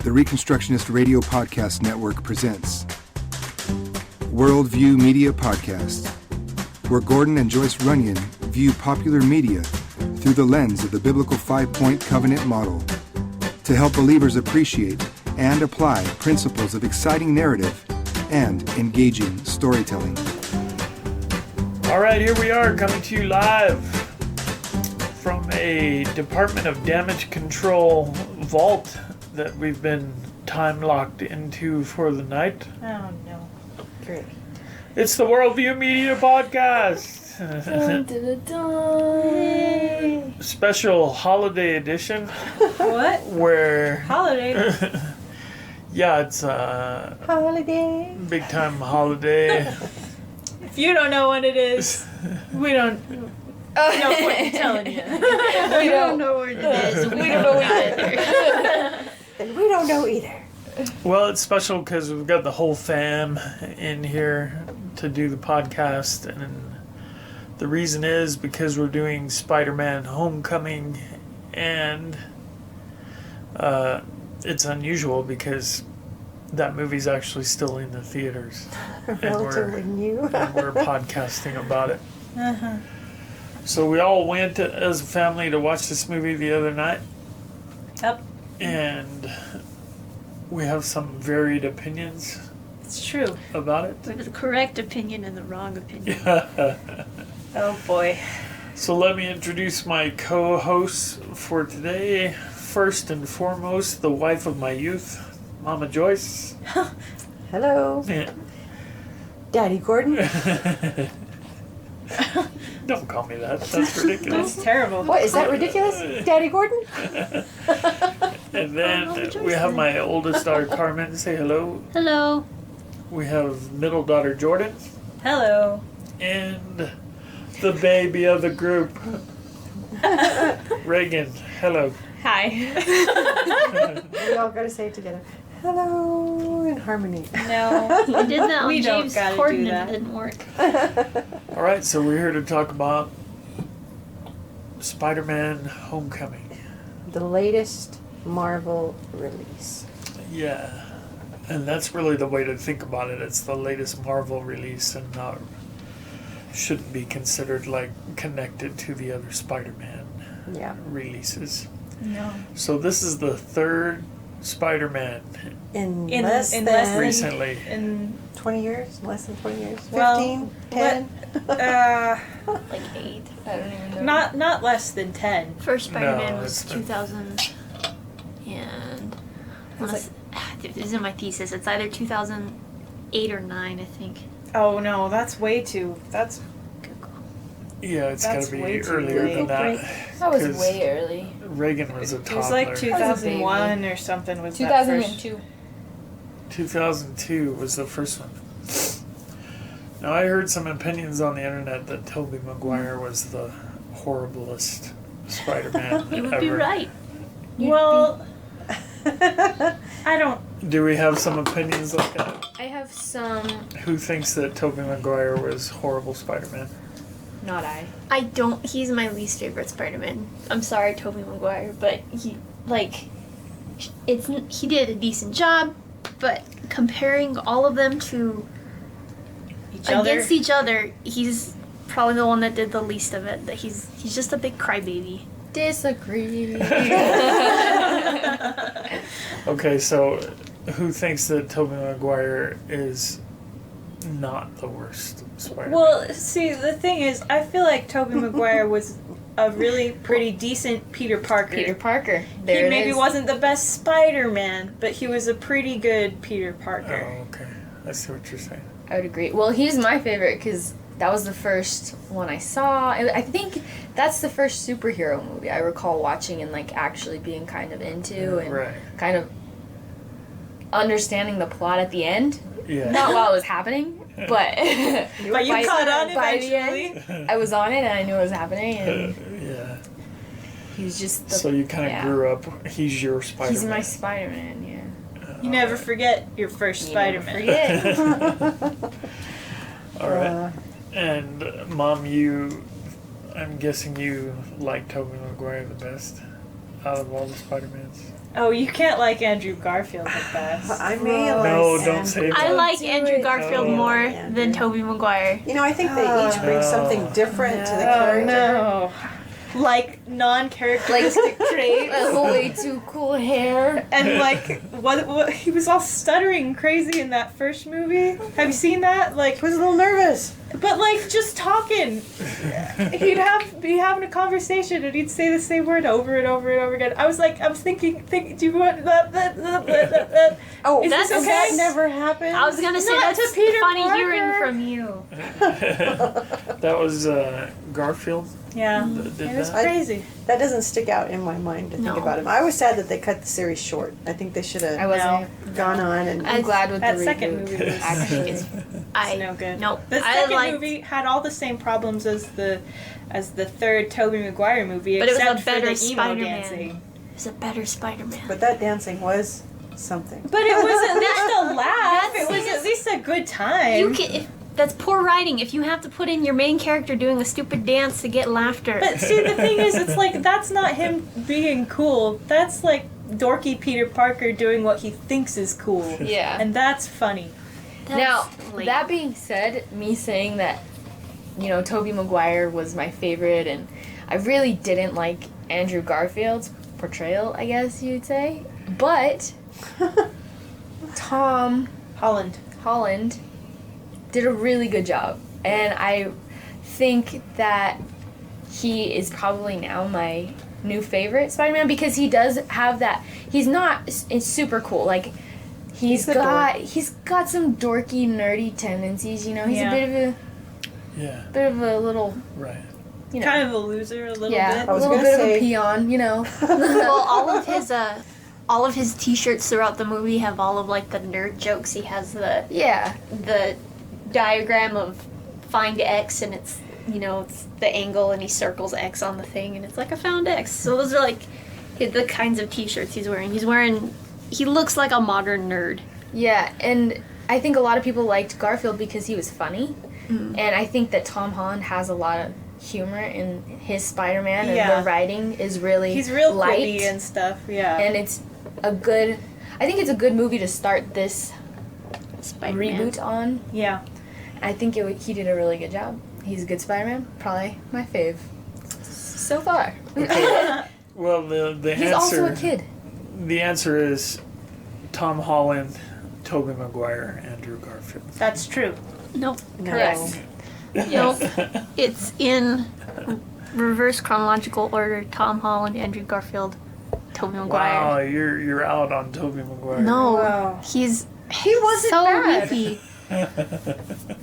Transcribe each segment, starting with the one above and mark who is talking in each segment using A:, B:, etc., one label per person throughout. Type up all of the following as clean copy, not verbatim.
A: the Reconstructionist Radio Podcast Network presents Worldview Media Podcast, where Gordon and Joyce Runyon view popular media through the lens of the biblical five-point covenant model to help believers appreciate and apply principles of exciting narrative and engaging storytelling.
B: All right, here we are coming to you live from a Department of Damage Control vault that we've been time locked into for the night.
C: Oh no. Great.
B: It's the Worldview Media Podcast.
C: Dun, dun, dun.
B: Special holiday edition.
C: What?
B: Where
C: Holiday?
B: yeah, it's
C: Holiday.
B: big time holiday.
C: If you don't know what it is, we don't. No point in telling you.
D: We don't know what it is. We don't know either.
C: And we don't know either.
B: Well, it's special because we've got the whole fam in here to do the podcast, and the reason is because we're doing Spiderman Homecoming, and it's unusual because that movie's actually still in the theaters.
C: Relatively new.
B: And we're podcasting about it.
C: Uh-huh.
B: So we all went as a family to watch this movie the other night.
C: Yep.
B: And we have some varied opinions
C: It's true.
B: about it.
D: We have the correct opinion and the wrong opinion.
C: Oh boy.
B: So let me introduce my co-hosts for today. First and foremost, the wife of my youth, Mama Joyce.
C: Hello.
B: Yeah.
C: Daddy Gordon.
B: Don't call me that. That's ridiculous.
C: That's terrible.
E: What, is that ridiculous? Daddy Gordon?
B: And then we have my oldest daughter, Carmen. Say hello.
D: Hello.
B: We have middle daughter, Jordan.
C: Hello.
B: And the baby of the group, Reagan. Hello.
D: Hi.
E: We all gotta say it together. Hello, in harmony.
C: No.
D: We did that on
C: We don't
D: James
C: gotta
D: Corden
C: do
D: and
C: that.
D: it didn't work.
B: All right, so we're here to talk about Spider-Man Homecoming.
E: The latest Marvel release.
B: Yeah, and that's really the way to think about it. It's the latest Marvel release and not shouldn't be considered like connected to the other Spider-Man
E: Yeah.
B: releases.
C: No.
B: So this is the third Spider-Man
E: In
C: In
E: less
C: less
E: than
C: than-
B: recently.
C: In
E: 20 years? Less than 20 years? 15?
C: Well,
E: 10?
D: Like 8.
E: I don't even know.
C: not less than 10.
D: First Spider-Man
B: No,
D: was
B: it's
D: 2000 and
E: It's
D: this is in my thesis. It's either 2008 or 9, I think.
C: Oh no, that's way too. That's
B: Yeah, it's got
C: That's
B: to
C: way
B: be
C: too
B: earlier
C: late.
B: than that.
F: That was
B: 'cause
F: way early.
B: Reagan was a
C: it
B: toddler.
C: was like
F: was
C: 2001 or something. Was that first?
F: 2002.
B: 2002 was the first one. Now, I heard some opinions on the internet that Tobey Maguire was the horriblest Spider-Man
D: You would
B: ever.
D: be right.
C: Well, I don't.
B: Do we have some opinions like that?
F: I have some.
B: Who thinks that Tobey Maguire was horrible Spider-Man?
F: Not I.
D: I don't. He's my least favorite Spider-Man. I'm sorry, Tobey Maguire, but he did a decent job. But comparing all of them to against each other, he's probably the one that did the least of it. That he's just a big crybaby.
F: Disagree.
B: Okay, so who thinks that Tobey Maguire is not the worst Spider-Man?
C: Well, see, the thing is, I feel like Tobey Maguire was a really pretty decent Peter Parker.
F: Peter Parker. There
C: He
F: it
C: maybe
F: is.
C: wasn't the best Spider-Man, but he was a pretty good Peter Parker.
B: Oh, okay. I see what you're saying.
F: I would agree. Well, he's my favorite because that was the first one I saw. I think that's the first superhero movie I recall watching and like actually being kind of into and
B: Right.
F: kind of understanding the plot at the end.
B: Yeah.
F: Not while it was happening, but
C: But you
F: by-
C: caught on
F: by the
C: eventually.
F: end, I was on it and I knew it was happening and
B: Yeah.
F: he's just the,
B: So you kind of
F: yeah.
B: grew up. He's your Spider-Man.
F: He's my Spider-Man, yeah.
C: You never forget your first
F: You never
C: Spider-Man.
F: forget.
B: All right. And Mom, I'm guessing you like Tobey Maguire the best out of all the Spider-Mans.
C: Oh, you can't like Andrew Garfield the best.
E: I may like
B: No, don't
E: Andrew.
B: say
D: I
B: that.
D: like
E: Do
D: Andrew
E: it.
D: Garfield
B: Oh.
D: more
E: Andrew.
D: than Tobey Maguire.
E: You know, I think they each bring something different to the character.
C: No. Like non-characteristic traits.
F: Way too cool hair.
C: And like what he was all stuttering crazy in that first movie. Have you seen that? Like
E: He was a little nervous.
C: but like just talking. He'd be having a conversation and he'd say the same word over and over and over again. I was thinking, do you want that?
E: Oh,
C: Is
D: this
E: that
D: okay?
E: never happened?
D: I was gonna say
C: Not
D: that's
C: to Peter
D: funny
C: Parker.
D: hearing from you.
B: That was Garfield
C: Yeah.
B: that did
C: It was
B: that.
C: crazy.
E: That doesn't stick out in my mind to think
D: No.
E: about him. I was sad that they cut the series short. I think they should
F: I
E: have
F: wasn't.
E: gone on and.
F: I'm glad with
C: That
F: the
C: second
F: reboot.
C: movie was
F: Actually, it's
C: no good.
D: Nope.
C: The
D: I
C: second
D: liked,
C: movie had all the same problems as the third Tobey Maguire movie,
D: But it was a
C: except for
D: better
C: the emo
D: Spider-Man.
C: dancing.
D: It's a better Spider-Man.
E: But that dancing was something.
C: But it was at least a laugh.
D: That's-
C: It was at least a good time.
D: You can. That's poor writing. If you have to put in your main character doing a stupid dance to get laughter.
C: But see, the thing is, it's like that's not him being cool. That's like dorky Peter Parker doing what he thinks is cool,
F: yeah.
C: and that's funny.
D: That's
F: Now,
D: lame.
F: that being said, me saying that, you know, Tobey Maguire was my favorite, and I really didn't like Andrew Garfield's portrayal, I guess you'd say. But Tom Holland did a really good job, and I think that he is probably now my new favorite Spider-Man because he does have that. He's not it's super cool. Like he's
E: a dork.
F: got some dorky, nerdy tendencies. You know, he's
C: Yeah.
F: a
B: Yeah,
F: bit of a little,
B: right.
F: you know,
C: Kind of a loser, a little
F: yeah,
C: bit.
E: I
F: a
E: was
F: little
E: gonna
F: bit of
E: say-
F: a peon. You know.
D: well, all of his T-shirts throughout the movie have all of like the nerd jokes. He has the
F: Yeah.
D: diagram of find X, and it's it's the angle, and he circles X on the thing, and it's like I found X. So those are like the kinds of T-shirts he's wearing. He looks like a modern nerd.
F: Yeah, and I think a lot of people liked Garfield because he was funny.
D: Mm.
F: And I think that Tom Holland has a lot of humor in his Spider-Man, and
C: Yeah.
F: the writing is really
C: He's real
F: light.
C: quippy and stuff. Yeah.
F: And it's I think it's a good movie to start this
D: Spider-Man.
F: reboot on.
C: yeah.
F: I think he did a really good job. He's a good Spider-Man, probably my fave so far.
B: Well, the
F: He's
B: answer.
F: also a kid.
B: The answer is Tom Holland, Tobey Maguire, Andrew Garfield.
C: That's true.
D: Nope.
E: No.
F: Correct.
D: Nope. It's in reverse chronological order: Tom Holland, Andrew Garfield, Tobey Maguire.
B: Wow, you're out on Tobey Maguire.
D: No,
C: Wow.
D: he
C: wasn't
D: so
C: bad.
D: weepy.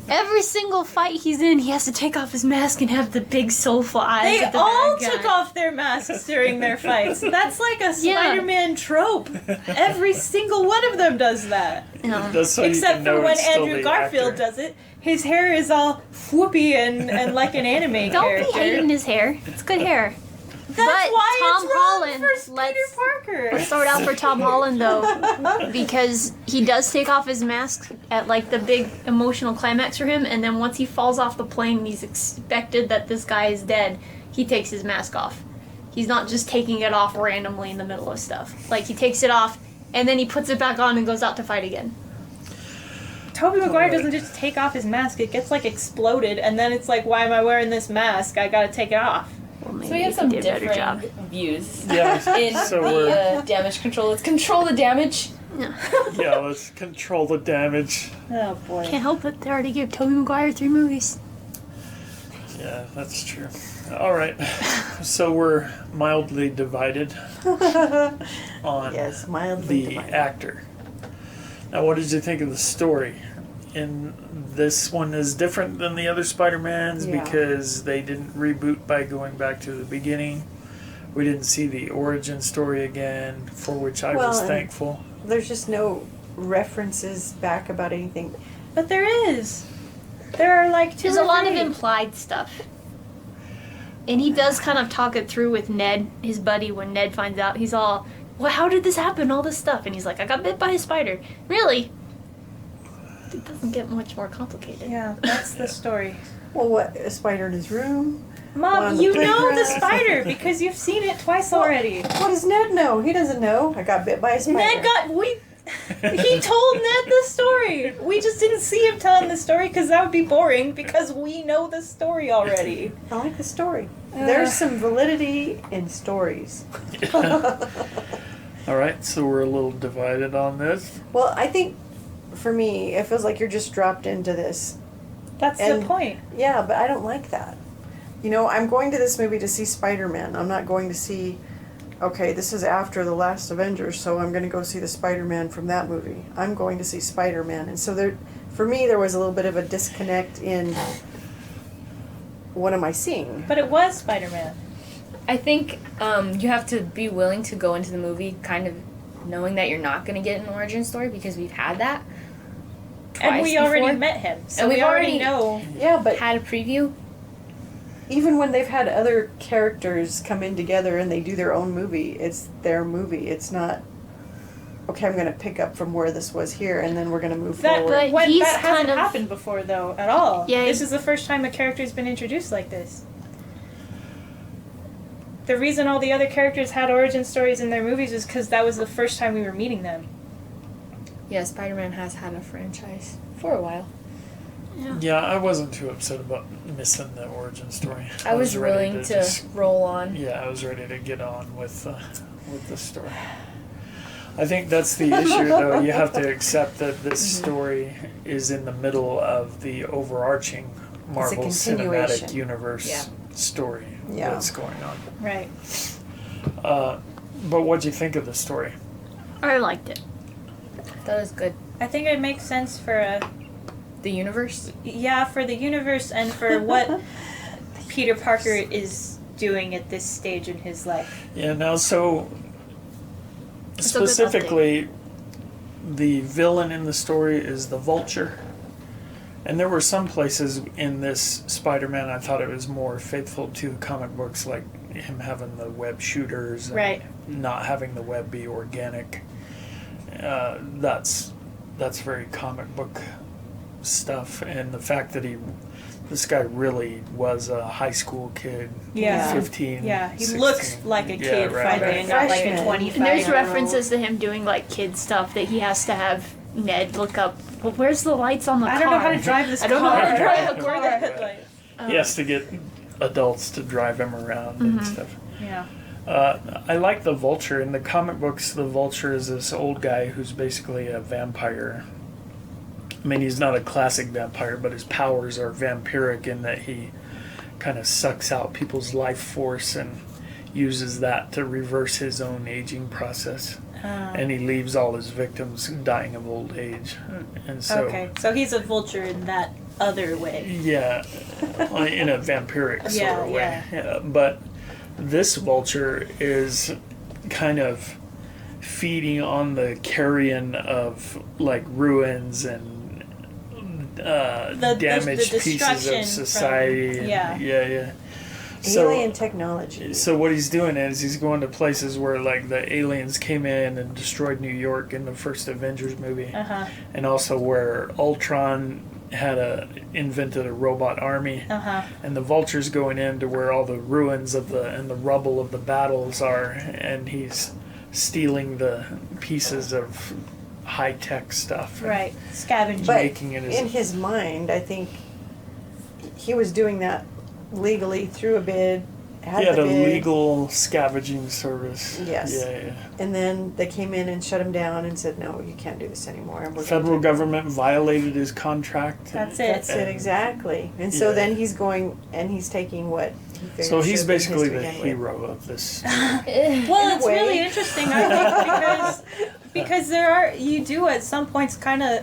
D: Every single fight he's in, he has to take off his mask and have the big soulful eyes.
C: They
D: of the
C: all
D: bad
C: took
D: guy.
C: off their masks during their fights. That's like a
D: Yeah.
C: Spider-Man trope. Every single one of them does that.
D: No.
B: That's so you
C: Except
B: can
C: for
B: know
C: when
B: it's still
C: Andrew
B: the
C: Garfield
B: actor.
C: does it. His hair is all whoopy and like an anime
D: Don't
C: character.
D: be hating his hair. It's good hair.
C: That's
D: but
C: why
D: Tom
C: it's wrong
D: Holland,
C: for
D: let's-
C: Peter Parker.
D: Let's throw it out for Tom Holland though, because he does take off his mask at like the big emotional climax for him, and then once he falls off the plane and he's expected that this guy is dead, he takes his mask off. He's not just taking it off randomly in the middle of stuff. Like he takes it off and then he puts it back on and goes out to fight again.
C: Tobey Maguire doesn't just take off his mask, it gets like exploded, and then it's like, why am I wearing this mask? I gotta take it off.
D: Well, maybe
F: So we have
D: he
F: some
D: did a better
F: different
D: job.
F: views
B: Yeah,
F: in
B: so we're
F: the damage control. Let's control the damage.
B: yeah. Let's control the damage.
C: Oh boy.
D: Can't help it. They already gave Tobey Maguire 3 movies.
B: Yeah, that's true. All right, so we're mildly divided on
E: Yes, mildly
B: the
E: divided.
B: actor. Now, what did you think of the story? And this one is different than the other Spider-Mans
E: Yeah.
B: because they didn't reboot by going back to the beginning. We didn't see the origin story again, for which I was
E: and
B: thankful.
E: There's just no references back about anything.
C: But there is. There are like two
D: There's
C: or
D: a lot of
C: three.
D: implied stuff. And he does kind of talk it through with Ned, his buddy, when Ned finds out. He's all, well, how did this happen? All this stuff. And he's like, I got bit by a spider. Really? It doesn't get much more complicated.
C: Yeah, that's the story.
E: Well, what, a spider in his room?
C: Mom, you know the spider because you've seen it twice already.
E: What does Ned know? He doesn't know. I got bit by a spider.
C: He told Ned the story. We just didn't see him telling the story because that would be boring because we know the story already.
E: I like the story. There's some validity in stories.
B: All right, so we're a little divided on this.
E: Well, I think for me, it feels like you're just dropped into this.
C: That's the point.
E: Yeah, but I don't like that. You know, I'm going to this movie to see Spider-Man. I'm not going to see, okay, this is after the last Avengers, so I'm going to go see the Spider-Man from that movie. I'm going to see Spider-Man. And so there, for me, there was a little bit of a disconnect in what am I seeing?
C: But it was Spider-Man.
F: I think you have to be willing to go into the movie kind of knowing that you're not going to get an origin story because we've had that twice
C: And we already
F: before.
C: met him. So
F: And
C: we
F: we've
C: already
F: already
C: know.
E: Yeah, but
F: Had a preview.
E: even when they've had other characters come in together and they do their own movie, it's their movie. It's not, okay, I'm going to pick up from where this was here and then we're going to move
C: That,
E: forward.
D: But he's
C: that hasn't
D: kind of-
C: happened before, though, at all.
D: Yeah,
C: This is the first time a character's been introduced like this. The reason all the other characters had origin stories in their movies is because that was the first time we were meeting them.
F: Yeah, Spider-Man has had a franchise for a while.
B: Yeah, I wasn't too upset about missing the origin story.
F: I was
B: ready
F: willing to
B: just-
F: roll on.
B: Yeah, I was ready to get on with the story. I think that's the issue, though. You have to accept that this story is in the middle of the overarching Marvel Cinematic
E: continuation.
B: Universe
F: Yeah.
B: story
E: Yeah.
B: that's going on.
C: Right.
B: But what'd you think of the story?
D: I liked it.
F: That was good.
C: I think it makes sense for
F: The universe.
C: for the universe and for what Peter Parker is doing at this stage in his life.
B: Yeah, now, so
D: It's a good
B: specifically, the villain in the story is the Vulture. And there were some places in this Spider-Man I thought it was more faithful to the comic books, like him having the web shooters and
C: Right.
B: not having the web be organic. That's very comic book stuff, and the fact that this guy really was a high school kid,
C: Yeah.
B: 15.
C: Yeah, he
B: 16.
C: looks like a
B: Yeah,
C: kid
B: right,
C: finally,
B: right.
C: not like a
E: Freshman.
C: 25.
D: And there's references to him doing like kid stuff that he has to have Ned look up. Well, where's the lights on the car?
C: I don't know how to drive this
D: I don't know
C: car.
D: how to drive a
C: Where
D: car.
C: are the headlights?
B: He has to get adults to drive him around and stuff.
C: Yeah.
B: I like the Vulture. In the comic books, the Vulture is this old guy who's basically a vampire. I mean, he's not a classic vampire, but his powers are vampiric in that he kind of sucks out people's life force and uses that to reverse his own aging process. And he leaves all his victims dying of old age. And so,
C: Okay, so he's a vulture in that other way.
B: yeah, in a vampiric sort
C: Yeah,
B: of way. Yeah, but this Vulture is kind of feeding on the carrion of like ruins and damaged
C: the
B: pieces
C: destruction
B: of society.
C: from-
B: and-
C: yeah.
B: yeah. So,
E: Alien technology.
B: so what he's doing is he's going to places where like the aliens came in and destroyed New York in the first Avengers movie,
C: Uh-huh.
B: and also where Ultron invented a robot army,
C: Uh-huh.
B: and the Vulture's going into where all the ruins of the rubble of the battles are, and he's stealing the pieces of high tech stuff. and
C: Right. Scavenging.
E: But
B: making it as-
E: in his mind, I think he was doing that legally through a bid.
B: He had
E: the
B: a
E: bid,
B: legal scavenging service.
E: Yes.
B: Yeah.
E: and then they came in and shut him down and said, "No, you can't do this anymore." And we're
B: Federal
E: gonna
B: government violated his contract.
C: That's it.
E: That's it exactly. And so
B: Yeah.
E: then he's going and he's taking what he figured
B: So he's
E: should have been
B: basically
E: his to
B: the
E: begin with.
B: hero of this.
C: Well,
E: In a
C: it's
E: way.
C: really interesting, I think, because you do at some points kind of,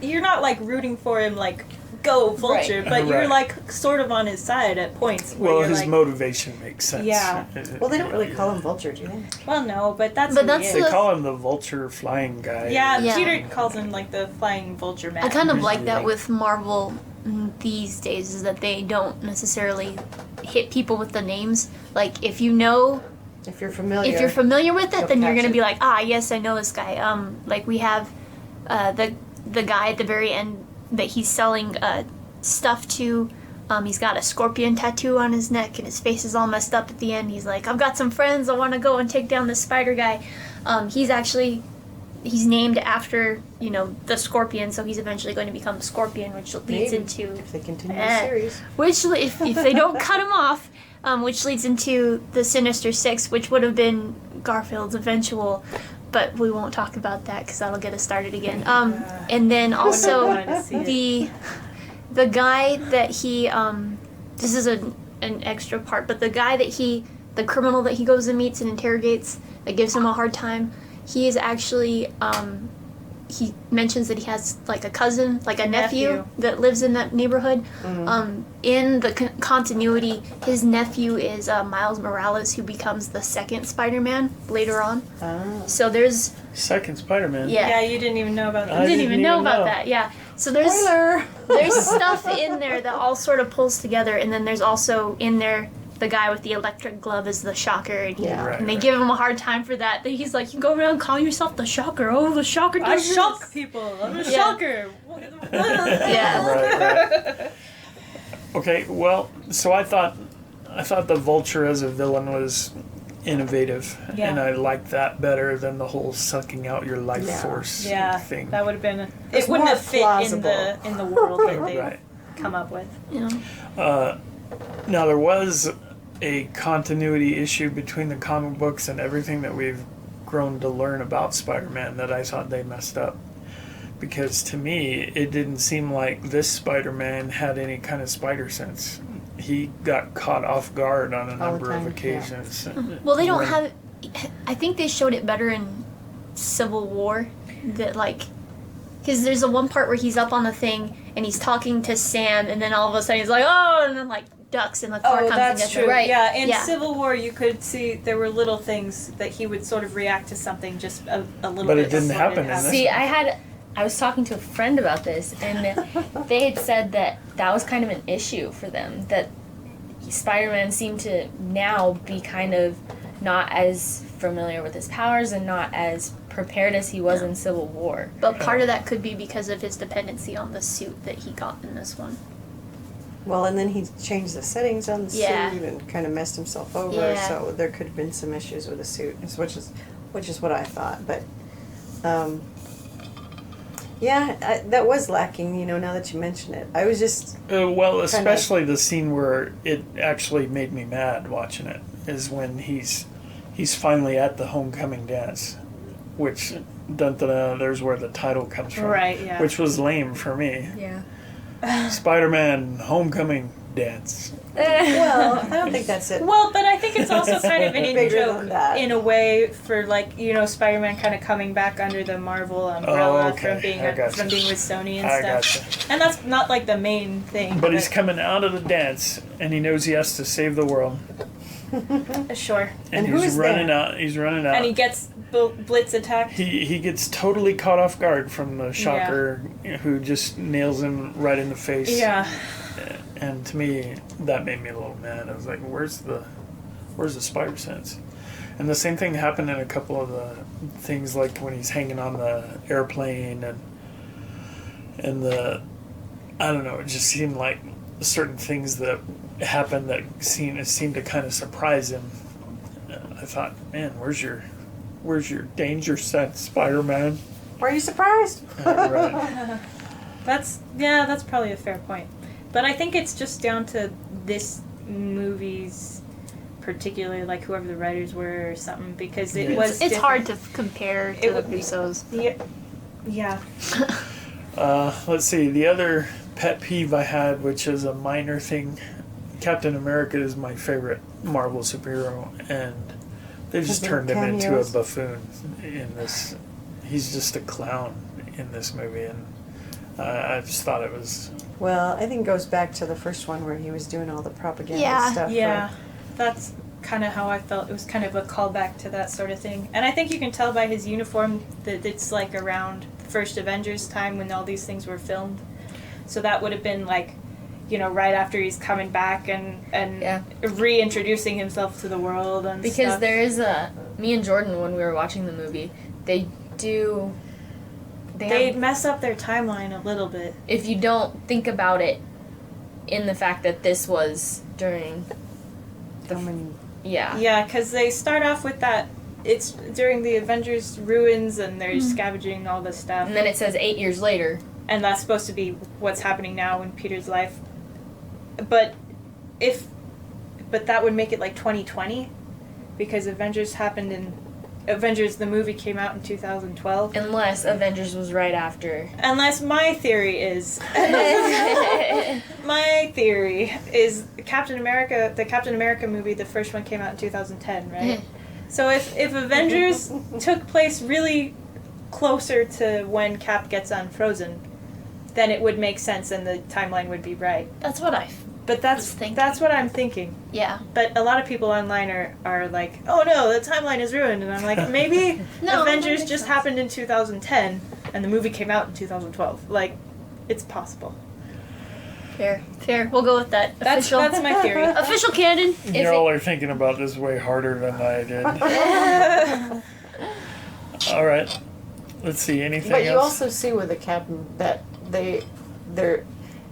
C: you're not like rooting for him like go Vulture,
F: Right.
C: but you're
B: Right.
C: like sort of on his side at points. Where
B: Well,
C: you're
B: his
C: like,
B: motivation makes sense.
C: Yeah.
E: Well, they don't really call him Vulture, do they?
C: well, no, but that's
D: But
C: who
D: that's
C: he
B: They
C: is.
D: the-
B: call him the Vulture flying guy.
C: Yeah,
D: Yeah.
C: Peter calls him like the flying vulture man.
D: I kind of like
B: Usually,
D: that
B: like-
D: with Marvel these days, is that they don't necessarily hit people with the names. Like if you know,
E: If you're familiar.
D: if you're familiar with it,
E: You'll
D: then you're
E: catch
D: gonna
E: it.
D: be like, ah, yes, I know this guy. Like we have the guy at the very end that he's selling stuff to He's got a scorpion tattoo on his neck, and his face is all messed up at the end. He's like, I've got some friends. I want to go and take down this spider guy. He's named after, the scorpion, so he's eventually going to become Scorpion, which leads into...
E: If they continue the series.
D: Which, if they don't cut him off, which leads into the Sinister Six, which would have been Garfield's eventual, but we won't talk about that because that'll get us started again. And then also the guy that he, this is an extra part, but the guy that the criminal that he goes and meets and interrogates, that gives him a hard time, he is actually, he mentions that he has like a cousin, like a nephew that lives in that neighborhood. In the continuity, his nephew is Miles Morales, who becomes the second Spider-Man later on. So there's...
B: Second Spider-Man?
C: Yeah, you didn't even know about that.
D: I didn't even know about that, yeah. So there's stuff in there that all sort of pulls together, and then there's also in there the guy with the electric glove is the Shocker, and they give him a hard time for that. He's like, you go around calling yourself the Shocker. Oh, the Shocker does
C: I
D: this.
C: shock people. I'm a shocker.
D: Yeah.
B: Okay, well, so I thought the Vulture as a villain was innovative, and I liked that better than the whole sucking out your life force thing.
C: That would have been... It wouldn't have fit in the world that they come up with.
D: Yeah.
B: Now, there was a continuity issue between the comic books and everything that we've grown to learn about Spider-Man that I thought they messed up. Because to me, it didn't seem like this Spider-Man had any kind of spider sense. He got caught off guard on a number of occasions.
D: Well, they don't have... I think they showed it better in Civil War. That, because there's the one part where he's up on the thing and he's talking to Sam, and then all of a sudden he's like, oh, and then ducks and the car comes and
C: that's
D: gets
C: true.
D: him.
C: Right. Yeah, in Civil War you could see there were little things that he would sort of react to something just a little bit.
B: But it didn't happen in this.
F: See, I was talking to a friend about this, and they had said that was kind of an issue for them, that Spider-Man seemed to now be kind of not as familiar with his powers and not as prepared as he was in Civil War.
D: But part of that could be because of his dependency on the suit that he got in this one.
E: Well, and then he changed the settings on the suit and kind of messed himself over, so there could have been some issues with the suit, which is what I thought. But, that was lacking, now that you mention it. I was just...
B: well, especially the scene where it actually made me mad watching it, is when he's finally at the homecoming dance, which, there's where the title comes from.
C: Right, yeah.
B: Which was lame for me.
F: Yeah.
B: Spider-Man Homecoming dance.
E: Well, I don't think that's it.
C: Well, but I think it's also kind of an in-joke
E: that.
C: in a way for Spider-Man kind of coming back under the Marvel umbrella from being with Sony and stuff.
B: Gotcha.
C: And that's not the main thing.
B: But he's coming out of the dance and he knows he has to save the world.
C: Sure.
B: And he's running out. He's running out.
C: And he gets blitz attacked.
B: He gets totally caught off guard from the Shocker, who just nails him right in the face.
C: Yeah.
B: And to me, that made me a little mad. I was like, where's the spider sense? And the same thing happened in a couple of the things, like when he's hanging on the airplane and I don't know, it just seemed like certain things that happened that seemed to kind of surprise him. I thought, man, where's your danger sense, Spider-Man?
E: Were you surprised?
B: Right.
C: That's probably a fair point. But I think it's just down to this movie's particularly whoever the writers were or something, because it's
D: hard to compare to the Russos.
C: Yeah.
B: Let's see, the other pet peeve I had, which is a minor thing, Captain America is my favorite Marvel superhero, and they just turned him into a buffoon in this. He's just a clown in this movie, and I just thought it was...
E: Well, I think it goes back to the first one where he was doing all the propaganda stuff.
C: Yeah, that's kind of how I felt. It was kind of a callback to that sort of thing. And I think you can tell by his uniform that it's around the first Avengers time when all these things were filmed. So that would have been right after he's coming back and reintroducing himself to the world and
F: because
C: stuff.
F: There is me and Jordan, when we were watching the movie, they
C: mess up their timeline a little bit.
F: If you don't think about it in the fact that this was during
E: How many?
F: yeah.
C: Yeah, because they start off with that. It's during the Avengers ruins, and they're scavenging all this stuff.
F: And then it says 8 years later.
C: And that's supposed to be what's happening now in Peter's life. But that would make it like 2020, because Avengers the movie came out in 2012.
F: Unless Avengers was right after.
C: Unless my theory is the Captain America movie, the first one came out in 2010, right? So if Avengers took place really closer to when Cap gets unfrozen, then it would make sense and the timeline would be right.
D: That's what
C: But that's what I'm thinking.
D: Yeah.
C: But a lot of people online are like, oh no, the timeline is ruined. And I'm like, maybe
D: No,
C: Avengers
D: that makes
C: just
D: sense.
C: happened in 2010 and the movie came out in 2012. Like, it's possible.
D: Fair. We'll go with that.
C: That's my theory.
D: Official canon.
B: Y'all are thinking about this way harder than I did. All right. Let's see. Anything
E: But you
B: else?
E: also see with the captain that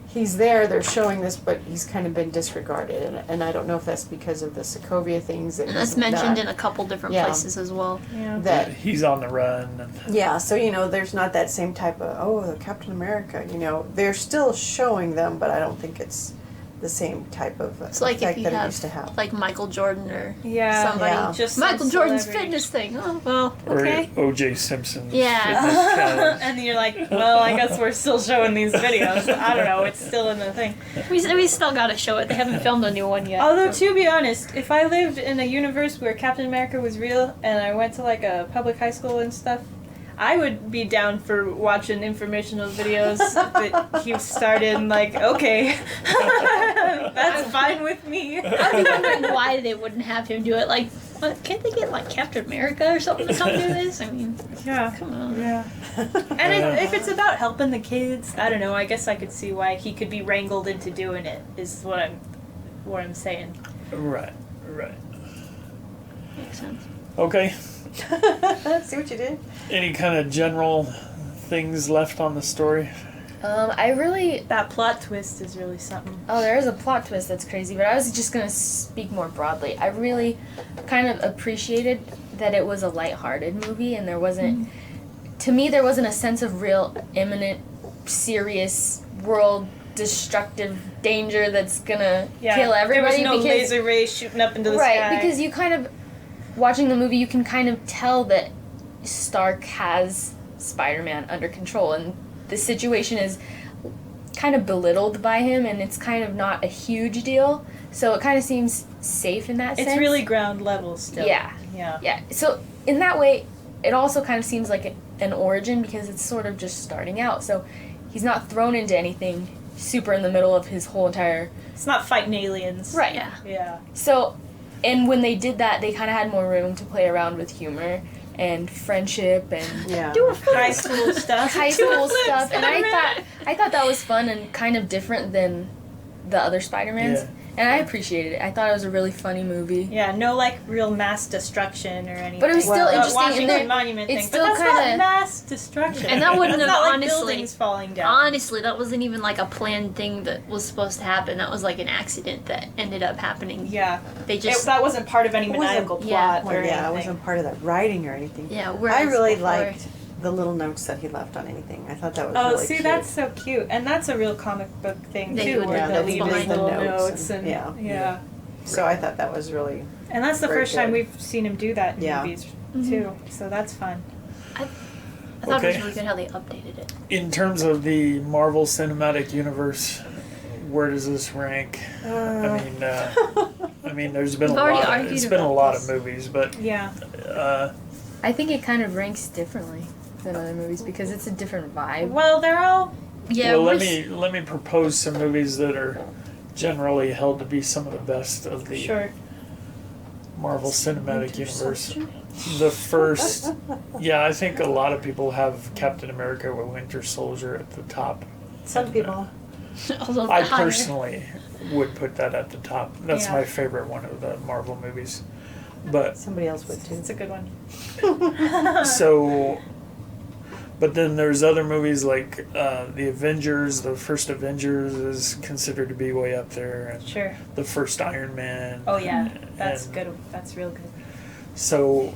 E: he's there, they're showing this, but he's kind of been disregarded. And I don't know if that's because of the Sokovia things. That
D: And that's
E: he's
D: mentioned
E: not-
D: in a couple different
E: Yeah.
D: places as well.
C: Yeah.
E: that.
B: He's on the run. And
E: Yeah, so, there's not that same type of, the Captain America, They're still showing them, but I don't think it's the same type of
D: It's like
E: effect
D: if you
E: that it
D: have
E: used to have.
D: like Michael Jordan or
C: Yeah.
D: somebody.
E: Yeah.
C: Just
D: Michael
C: some
D: Jordan's
C: celebrity.
D: fitness thing. Oh well,
B: or
D: okay.
B: O.J. Simpson's
D: Yeah.
B: fitness challenge.
C: And you're like, well, I guess we're still showing these videos. I don't know, it's still in the thing.
D: We still gotta show it. They haven't filmed a new one yet.
C: Although, to be honest, if I lived in a universe where Captain America was real and I went to like a public high school and stuff, I would be down for watching informational videos that he started and like, okay, that's fine with me.
D: I'm wondering why they wouldn't have him do it. Like, what, can't they get like Captain America or something to come do this? I mean,
C: Yeah.
D: come on.
C: Yeah. And if it's about helping the kids, I don't know, I guess I could see why he could be wrangled into doing it, is what I'm saying.
B: Right.
D: Makes sense.
B: Okay.
E: See what you did?
B: Any kind of general things left on the story?
C: That plot twist is really something.
F: There is a plot twist that's crazy, but I was just going to speak more broadly. I really kind of appreciated that it was a lighthearted movie and there wasn't, to me, there wasn't a sense of real imminent, serious, world destructive danger that's going to kill everybody.
C: There was no
F: because,
C: laser rays shooting up into the
F: right,
C: sky.
F: because you kind of, watching the movie, you can kind of tell that Stark has Spider-Man under control and the situation is kind of belittled by him and it's kind of not a huge deal, so it kind of seems safe in that sense.
C: It's really ground level still.
F: Yeah, so in that way it also kind of seems like an origin because it's sort of just starting out, so he's not thrown into anything super in the middle of his whole entire...
C: It's not fighting aliens.
F: Right.
C: Yeah.
F: So, and when they did that, they kind of had more room to play around with humor and friendship and
C: High school stuff.
F: high school stuff. And I thought that was fun and kind of different than the other Spider-Mans.
B: Yeah.
F: And I appreciated it. I thought it was a really funny movie.
C: Yeah, no like real mass destruction or anything.
F: But it was still interesting.
C: Washington
F: and
C: Monument
F: it's
C: thing.
F: still
C: But that's
F: kinda-
C: not mass destruction.
D: And that wouldn't
C: That's
D: have
C: not like
D: honestly-
C: buildings falling down.
D: Honestly, that wasn't even like a planned thing that was supposed to happen. That was like an accident that ended up happening.
C: Yeah.
D: They just
C: that wasn't part of any
E: It wasn't-
C: maniacal
D: yeah.
C: plot or anything.
E: it wasn't part of that writing or anything.
D: yeah.
E: I
D: Whereas
E: really
D: before-
E: liked the little notes that he left on anything. I thought that was
C: Oh,
E: really
C: see,
E: cute.
C: that's so cute. And that's a real comic book thing,
D: They
C: too,
D: would
C: where
D: have
C: they
D: that's
C: leave
D: behind
C: his
D: the
C: little
E: notes
C: notes.
E: and-
C: And,
E: yeah. So I thought that was really...
C: And that's the
E: Very
C: first time
E: good.
C: we've seen him do that in
E: Yeah.
C: movies, too. So that's fun.
D: I thought it was
B: Okay.
D: really good how they updated it.
B: In terms of the Marvel Cinematic Universe, where does this rank? I mean, there's been
D: We've
B: a
D: already
B: lot.
D: argued
B: It's been a
D: about
B: lot
D: this.
B: of movies, but
C: Yeah.
F: I think it kind of ranks differently than other movies because it's a different vibe.
C: Well, they're all...
D: Yeah.
B: well,
D: we're
B: let me propose some movies that are generally held to be some of the best of the
C: Sure.
B: Marvel Cinematic Universe. The first, I think a lot of people have Captain America with Winter Soldier at the top.
E: Some people...
D: although
B: I
D: higher.
B: personally would put that at the top. That's
C: Yeah.
B: my favorite one of the Marvel movies. But
E: Somebody else would too.
C: It's a good one.
B: so, But then there's other movies like the Avengers. The first Avengers is considered to be way up there, and
C: Sure.
B: the first Iron Man.
C: Oh yeah, that's
B: and
C: good. That's real good.
B: So,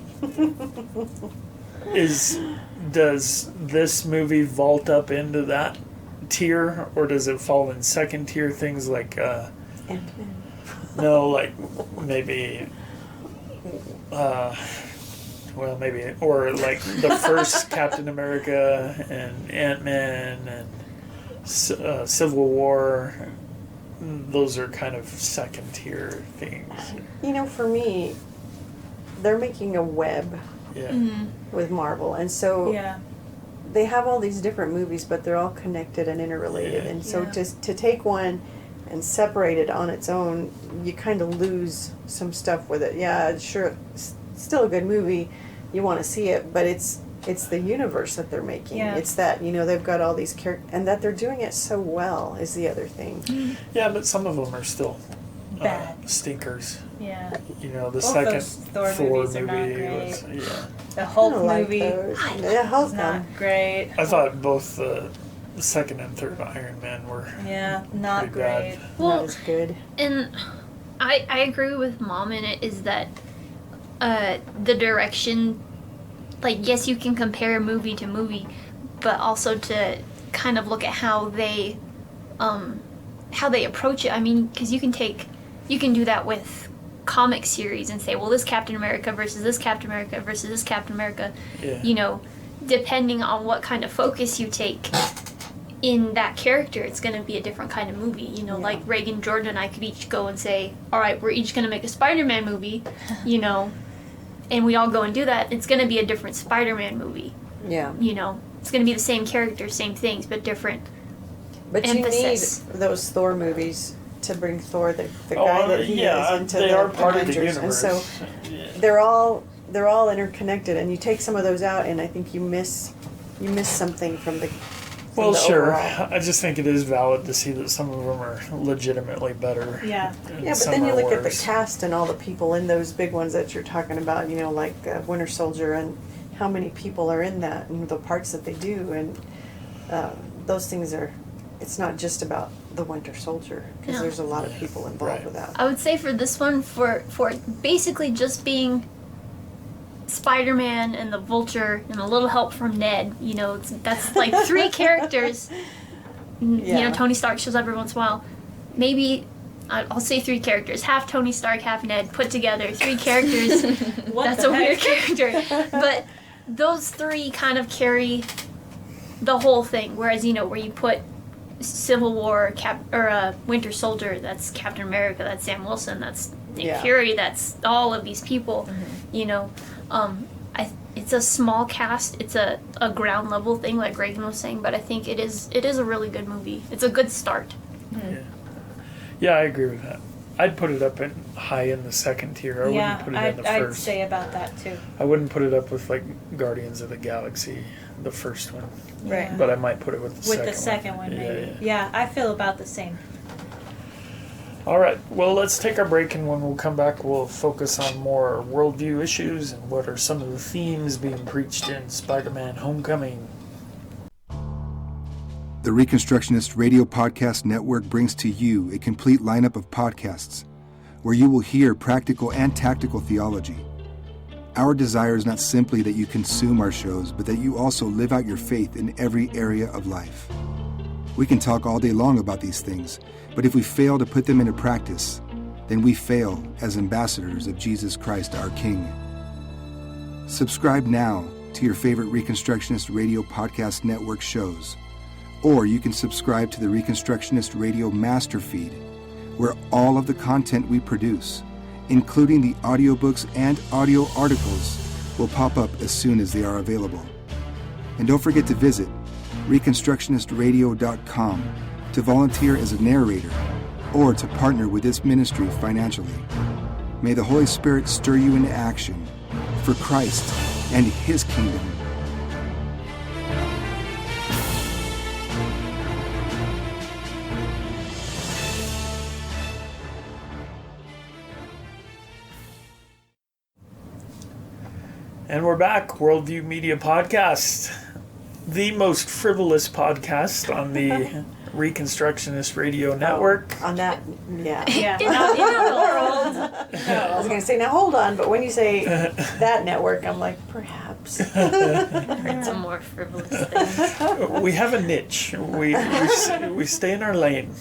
B: does this movie vault up into that tier, or does it fall in second tier things like?
E: Ant-Man.
B: No, like maybe. Well, maybe, or like the first Captain America and Ant-Man and Civil War. Those are kind of second tier things.
E: You know, for me, they're making a web
B: Yeah.
E: with Marvel, and so
C: Yeah.
E: they have all these different movies, but they're all connected and interrelated.
B: Yeah.
E: And so
C: Yeah.
E: to take one and separate it on its own, you kind of lose some stuff with it. Yeah, sure, it's still a good movie. You want to see it, but it's the universe that they're making.
C: Yeah.
E: It's that, they've got all these characters, and that they're doing it so well is the other thing.
B: Yeah, but some of them are still
C: Bad.
B: stinkers.
C: Yeah.
B: You know, the
C: Both
B: second
C: those Thor
B: Thor
C: movies are not
B: movie
C: great.
B: was, yeah.
C: The
E: I
C: Hulk
E: don't like
C: movie
E: those. Yeah, Hulk.
C: is not great.
B: I thought both the second and third Iron Man were
C: Yeah, not
B: pretty bad.
C: great.
E: That
D: Well,
E: was good.
D: and I agree with Mom in it, is that the direction, like, yes, you can compare movie to movie, but also to kind of look at how they approach it. I mean, because you can do that with comic series and say, well, this Captain America versus this Captain America versus this Captain America,
B: Yeah.
D: Depending on what kind of focus you take in that character, it's going to be a different kind of movie. Like Reagan, Jordan, and I could each go and say, all right, we're each going to make a Spider-Man movie, and we all go and do that. It's going to be a different Spider-Man movie.
E: Yeah.
D: It's going to be the same character, same things, but different.
E: But
D: Emphasis.
E: you need those Thor movies to bring Thor, the guy that he is, into
B: they
E: the
B: are part of the
E: Avengers.
B: universe.
E: And so they're all interconnected, and you take some of those out, and I think you miss something from the.
B: Well,
E: the
B: sure.
E: overall.
B: I just think it is valid to see that some of them are legitimately better.
C: Yeah.
B: and
E: Yeah, but
B: some
E: then you
B: are
E: look at the
B: worse.
E: cast and all the people in those big ones that you're talking about. Like Winter Soldier, and how many people are in that, and the parts that they do, and those things are. It's not just about the Winter Soldier, because
D: No.
E: there's a lot of people involved
B: Right.
E: with that.
D: I would say for this one, for basically just being Spider-Man and the Vulture and a little help from Ned, that's like three characters.
E: Yeah.
D: Tony Stark shows up every once in a while. Maybe I'll say three characters: half Tony Stark, half Ned, put together. Three characters. That's a weird character, but those three kind of carry the whole thing. Whereas where you put Civil War, Winter Soldier, that's Captain America, that's Sam Wilson, that's Nick
E: Yeah.
D: Fury, that's all of these people. It's a small cast. It's a ground level thing, like Reagan was saying. But I think it is a really good movie. It's a good start.
B: Yeah, I agree with that. I'd put it up high in the second tier. I wouldn't put it in the
C: I'd
B: first.
C: say about that too.
B: I wouldn't put it up with like Guardians of the Galaxy, the first one.
C: Right.
B: But I might put it with the
C: With
B: second
C: one,
B: Yeah,
C: maybe.
B: yeah.
C: Yeah, I feel about the same.
B: All right. Well, let's take our break, and when we come back, we'll focus on more worldview issues and what are some of the themes being preached in Spider-Man Homecoming.
A: The Reconstructionist Radio Podcast Network brings to you a complete lineup of podcasts where you will hear practical and tactical theology. Our desire is not simply that you consume our shows, but that you also live out your faith in every area of life. We can talk all day long about these things, but if we fail to put them into practice, then we fail as ambassadors of Jesus Christ, our King. Subscribe now to your favorite Reconstructionist Radio Podcast Network shows, or you can subscribe to the Reconstructionist Radio Master Feed, where all of the content we produce, including the audiobooks and audio articles, will pop up as soon as they are available. And don't forget to visit reconstructionistradio.com to volunteer as a narrator or to partner with this ministry financially. May the Holy Spirit stir you into action for Christ and His kingdom.
B: And we're back, Worldview Media Podcast. the most frivolous podcast on the Reconstructionist Radio Network.
E: On that, yeah.
C: Yeah.
D: In our world.
E: I was going to say, now hold on, but when you say that network, I'm like, perhaps.
D: Heard some more frivolous things.
B: We have a niche. We stay in our lane.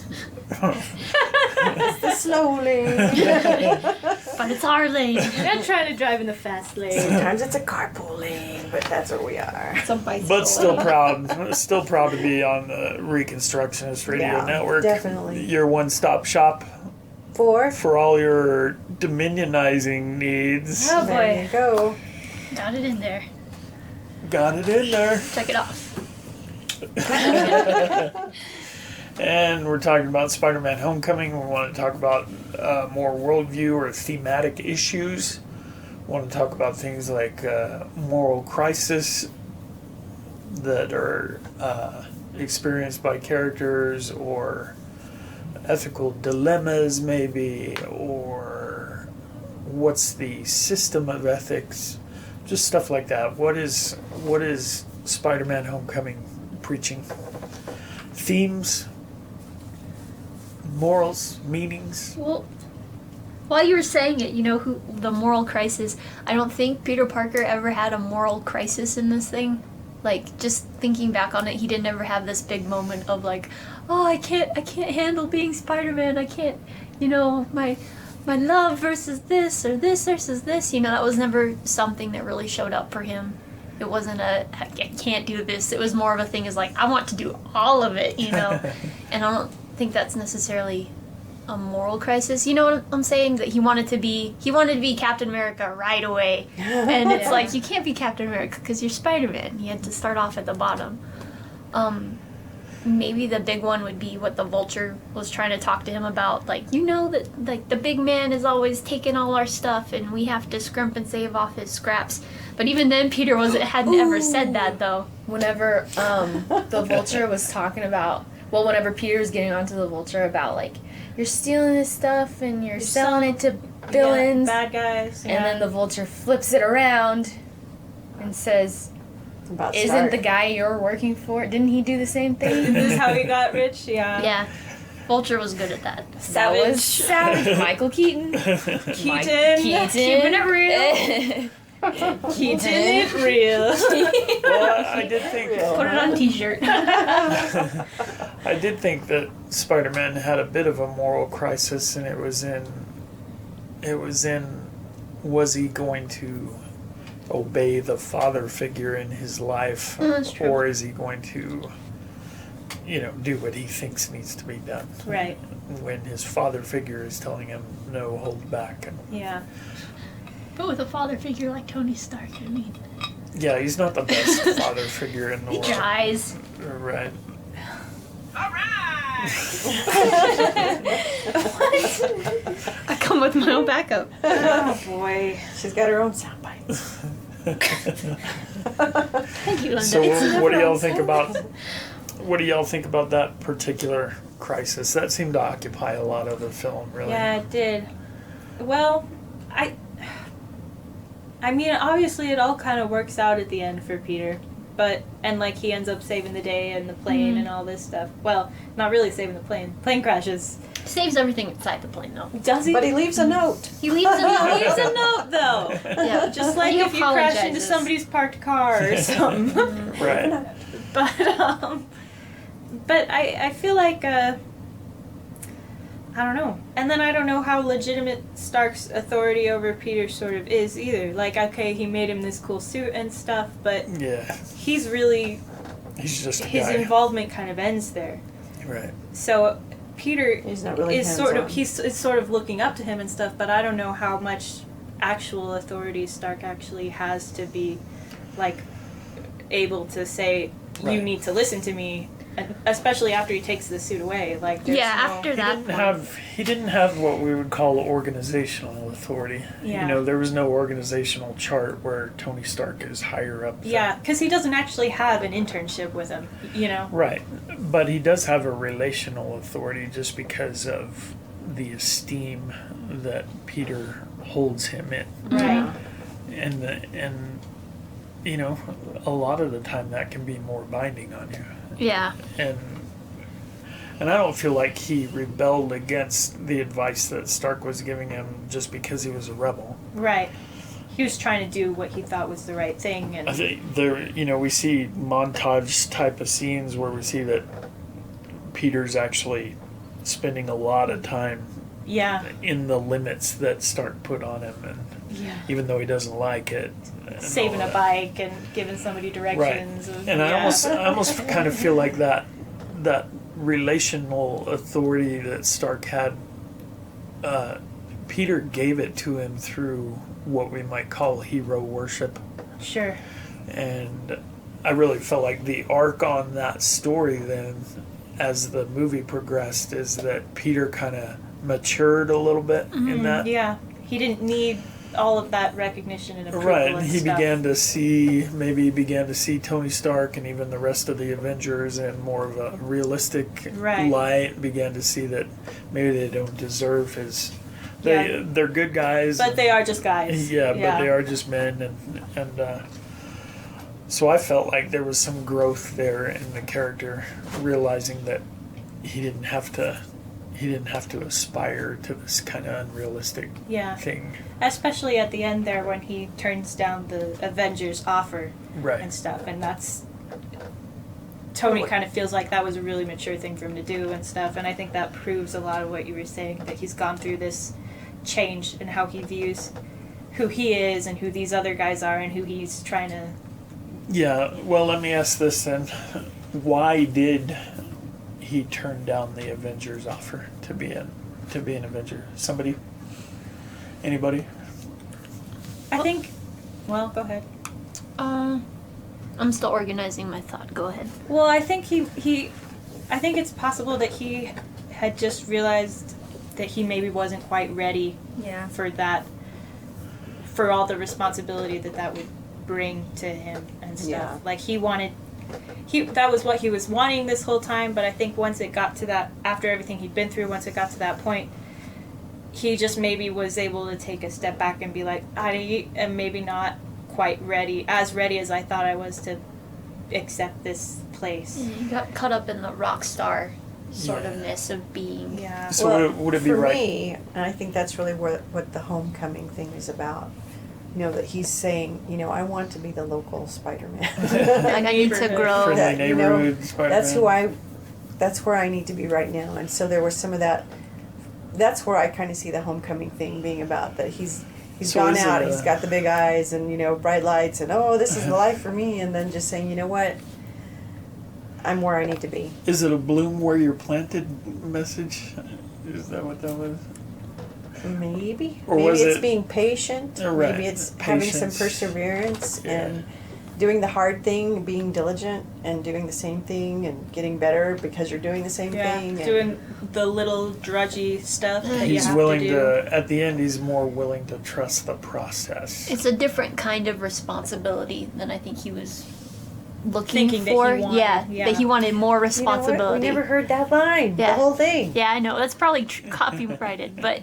E: The slow lane.
D: But it's our lane.
C: I'm trying to drive in the fast lane.
E: Sometimes it's a carpool lane, but that's where we are.
D: Some bicycle.
B: But still proud to be on the Reconstructionist Radio
E: Yeah,
B: Network.
E: definitely.
B: Your one-stop shop for all your dominionizing needs.
C: Oh
E: There
C: boy.
E: you go.
D: Got it in there.
B: Got it in there.
D: Check it off.
B: And we're talking about Spider-Man Homecoming. We want to talk about more worldview or thematic issues. We want to talk about things like moral crisis that are experienced by characters, or ethical dilemmas maybe, or what's the system of ethics, just stuff like that. What is Spider-Man Homecoming preaching? Themes, morals, meanings.
D: Well, while you were saying it, the moral crisis, I don't think Peter Parker ever had a moral crisis in this thing. Like, just thinking back on it, he didn't ever have this big moment of like, oh, I can't handle being Spider-Man. I can't, my love versus this, or this versus this. That was never something that really showed up for him. It wasn't I can't do this. It was more of a thing as like, I want to do all of it, And I don't think that's necessarily a moral crisis. You know what I'm saying? That he wanted to be Captain America right away. And it's like, you can't be Captain America because you're Spider-Man. You had to start off at the bottom. Maybe the big one would be what the Vulture was trying to talk to him about. Like, that like the big man is always taking all our stuff and we have to scrimp and save off his scraps. But even then, Peter hadn't ever said that, though.
F: Whenever the Vulture was talking about, whenever Peter was getting onto the Vulture about, like, you're stealing this stuff and you're selling it to villains.
C: Bad guys.
F: And then the Vulture flips it around and says,
E: About
F: isn't
E: Stark.
F: the guy you're working for, didn't he do the same thing?
C: This is how he got rich? Yeah.
D: Yeah. Vulture was good at that.
F: That was savage. Michael Keaton.
C: Keaton.
F: Keaton.
C: Keeping it real. Keaton it real.
B: Well, I did think
D: Put it on a t-shirt.
B: I did think that Spider-Man had a bit of a moral crisis, and it was in was he going to obey the father figure in his life,
D: That's true.
B: or is he going to do what he thinks needs to be done
C: Right.
B: when his father figure is telling him no, hold back. And
C: Yeah.
D: But with a father figure like Tony Stark,
B: yeah, he's not the best father figure in the
D: he
B: world.
D: tries.
B: Right.
D: I come with my own backup.
C: Oh boy.
E: She's got her own sound bites.
D: Thank you, Linda.
B: So what do y'all think about that particular crisis? That seemed to occupy a lot of the film, really.
C: Yeah, it did. Well, I mean, obviously it all kind of works out at the end for Peter. And like he ends up saving the day and the plane and all this stuff. Well, not really saving the plane. Plane crashes.
D: Saves everything inside the plane, though.
C: Does he?
E: But he leaves a note.
D: He leaves a note.
C: He leaves a note though.
D: Yeah,
C: Just like
D: He
C: if you crash into
D: apologizes.
C: somebody's parked car or something.
B: Right.
C: But I feel like I don't know. And then I don't know how legitimate Stark's authority over Peter sort of is either. Like, okay, he made him this cool suit and stuff, but
B: Yeah.
C: he's really
B: He's just a
C: his
B: guy.
C: involvement kind of ends there.
B: Right.
C: So Peter
E: He's not really
C: is sort of
E: hands-on.
C: is sort of looking up to him and stuff, but I don't know how much actual authority Stark actually has to be like able to say you
B: Right.
C: need to listen to me, especially after he takes the suit away. Like there's
D: Yeah,
C: no,
D: after
B: He
D: that
B: didn't
D: point.
B: have what we would call organizational authority.
C: Yeah.
B: There was no organizational chart where Tony Stark is higher up.
C: Yeah, because he doesn't actually have an internship with him.
B: Right. But he does have a relational authority just because of the esteem that Peter holds him in.
C: Right.
B: And you know, a lot of the time that can be more binding on you.
D: Yeah.
B: And I don't feel like he rebelled against the advice that Stark was giving him just because he was a rebel.
C: Right. He was trying to do what he thought was the right thing, and
B: I think there, you know, we see montage type of scenes where we see that Peter's actually spending a lot of time
C: yeah,
B: in the limits that Stark put on him, and
C: yeah,
B: even though he doesn't like it, and
C: saving
B: all
C: a
B: that.
C: bike and giving somebody directions.
B: Right.
C: And
B: And
C: yeah.
B: I almost kind of feel like that relational authority that Stark had, Peter gave it to him through what we might call hero worship.
C: Sure.
B: And I really felt like the arc on that story then, as the movie progressed, is that Peter kind of matured a little bit in that.
C: Yeah, he didn't need all of that recognition and approval.
B: Right,
C: and
B: he
C: stuff.
B: began to see Tony Stark and even the rest of the Avengers in more of a realistic
C: Right.
B: light, began to see that maybe they don't deserve his...
C: Yeah.
B: They're good guys.
C: But they are just guys.
B: Yeah, but they are just men, and so I felt like there was some growth there in the character, realizing that he didn't have to aspire to this kind of unrealistic
C: Yeah.
B: thing.
C: Especially at the end there when he turns down the Avengers offer
B: Right.
C: and stuff, and that's Tony kind of feels like that was a really mature thing for him to do and stuff, and I think that proves a lot of what you were saying, that he's gone through this change in how he views who he is and who these other guys are and who he's trying to...
B: Yeah, well, let me ask this then. Why did he turn down the Avengers offer to be an Avenger? Somebody? Anybody?
C: I think... Well, go ahead.
D: I'm still organizing my thought. Go ahead.
C: Well, I think I think it's possible that he had just realized that he maybe wasn't quite ready
F: Yeah.
C: for all the responsibility that would bring to him and stuff.
E: Yeah.
C: Like that was what he was wanting this whole time, but I think once it got to that, after everything he'd been through, once it got to that point, he just maybe was able to take a step back and be like, I am maybe not quite ready as I thought I was to accept this place.
D: You got caught up in the rock star sort of ness of being.
C: Yeah.
B: So
E: Well,
B: would it be
E: for
B: right?
E: me, and I think that's really what the homecoming thing is about. You know, that he's saying, you know, I want to be the local Spider-Man.
D: Like I need to grow.
B: Friendly
E: That, you know,
B: neighborhood Spider-Man.
E: that's where I need to be right now. And so there was some of that. That's where I kind of see the homecoming thing being about, that he's
B: So
E: gone
B: is it
E: out,
B: a-
E: he's got the big eyes and, you know, bright lights and, oh, this is the life for me, and then just saying, you know what, I'm where I need to be.
B: Is it a bloom where you're planted message? Is that what that was?
E: Maybe.
B: Or
E: Maybe
B: was
E: it's
B: it-
E: being patient.
B: Right.
E: Maybe it's having some
B: Patience.
E: perseverance
B: Yeah.
E: and doing the hard thing, being diligent and doing the same thing and getting better because you're doing the same
C: Yeah,
E: thing. and-
C: doing the little drudgy stuff that you
B: He's
C: have
B: willing
C: to do.
B: at the end, he's more willing to trust the process.
D: It's a different kind of responsibility than I think he was looking
C: Thinking that he
D: for.
C: wanted,
D: yeah,
C: yeah.
D: that he wanted more
E: You know what?
D: responsibility.
E: We never heard that line.
D: Yeah.
E: The whole thing.
D: Yeah, I know that's probably copyrighted, but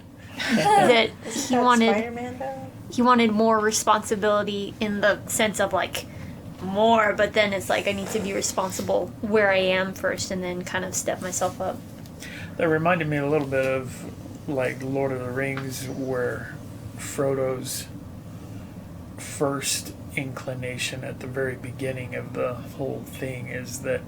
D: that he
E: That
D: wanted
E: Spider-Man though?
D: he wanted more responsibility in the sense of like more, but then it's like I need to be responsible where I am first, and then kind of step myself up.
B: That reminded me a little bit of like Lord of the Rings, where Frodo's first inclination at the very beginning of the whole thing is that